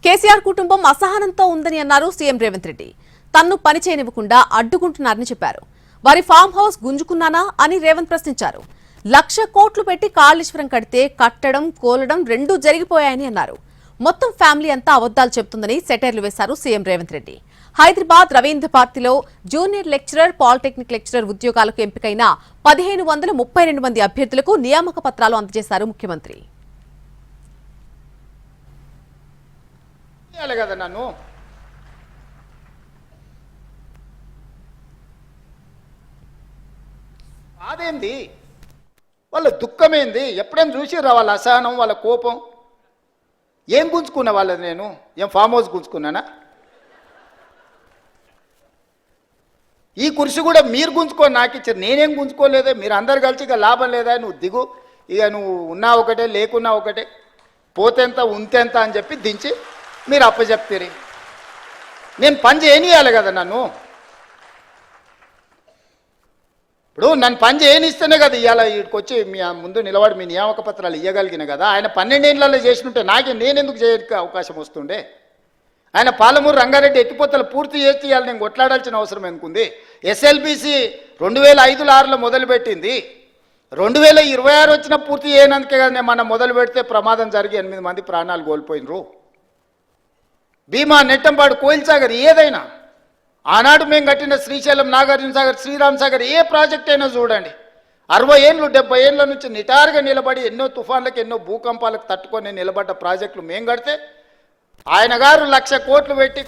కేసీఆర్ కుటుంబం అసహనంతో ఉందని అన్నారు సీఎం రేవంత్ రెడ్డి. తన్ను పని చేయనివ్వకుండా అడ్డుకుంటున్నారని చెప్పారు. వారి ఫామ్ హౌస్ గుంజుకున్నానా అని రేవంత్ ప్రశ్నించారు. 1,00,000 కోట్లు పెట్టి కాళేశ్వరం కడితే కట్టడం కోలడం రెండూ జరిగిపోయాయని అన్నారు. మొత్తం ఫ్యామిలీ అంతా అబద్దాలు చెబుతుందని సెటైర్లు వేశారు సీఎం రేవంత్ రెడ్డి. హైదరాబాద్ రవీంద్ర పార్టీలో జూనియర్ లెక్చరర్, పాలిటెక్నిక్ లెక్చరర్ ఉద్యోగాలకు ఎంపికైన 1,532 మంది అభ్యర్థులకు నియామక పత్రాలు అందజేశారు ముఖ్యమంత్రి. కదా నన్ను అదేంది వాళ్ళ దుఃఖమేంది? ఎప్పుడైనా చూసిర్రా వాళ్ళ అసహనం, వాళ్ళ కోపం? ఏం గుంజుకున్నా వాళ్ళది? నేను ఏం ఫామ్ హౌస్ గుంజుకున్నానా? ఈ కుర్చీ కూడా మీరు గుంజుకొని నాకు ఇచ్చారు, నేనేం గుంజుకోలేదే. మీరు అందరు కలిసి ఇక లాభం లేదా, నువ్వు దిగు, ఇక నువ్వు ఉన్నా ఒకటే లేకున్నా ఒకటే, పోతేంత ఉంతేంత అని చెప్పి దించి మీరు అప్పచెప్తారు. నేను పని చేయనియాలి కదా నన్ను. ఇప్పుడు నన్ను పని చేయనిస్తేనే కదా ఇవాళ వీడికి వచ్చి మీ ముందు నిలబడి మీ నియామక పత్రాలు ఇవ్వగలిగిన కదా. ఆయన 12 ఏళ్లలో చేసినట్టే నేనెందుకు చేయడానికి అవకాశం వస్తుండే? ఆయన పాలమూరు రంగారెడ్డి ఎత్తిపోతలు పూర్తి చేసి ఇవాళ నేను కొట్లాడాల్సిన అవసరం ఎందుకుంది? ఎస్ఎల్బిసి 2005-6లో మొదలుపెట్టింది, 2026 వచ్చిన పూర్తి చేయనందుకే కదా. నేను మనం మొదలు పెడితే ప్రమాదం జరిగి 8 మంది ప్రాణాలు కోల్పోయినరు. భీమా, నెట్టంపాడు, కోయిల్ సాగర్ ఏదైనా, ఆనాడు మేము కట్టిన శ్రీశైలం, నాగార్జున సాగర్, శ్రీరామ్ సాగర్ ఏ ప్రాజెక్ట్ అయినా చూడండి, 60 ఏళ్ళు 70 ఏళ్ళ నుంచి నిటారుగా నిలబడి ఎన్నో తుఫాన్లకు ఎన్నో భూకంపాలకు తట్టుకొని నిలబడ్డ ప్రాజెక్టులు మేము కడితే ఆయన గారు 1,00,000 కోట్లు పెట్టి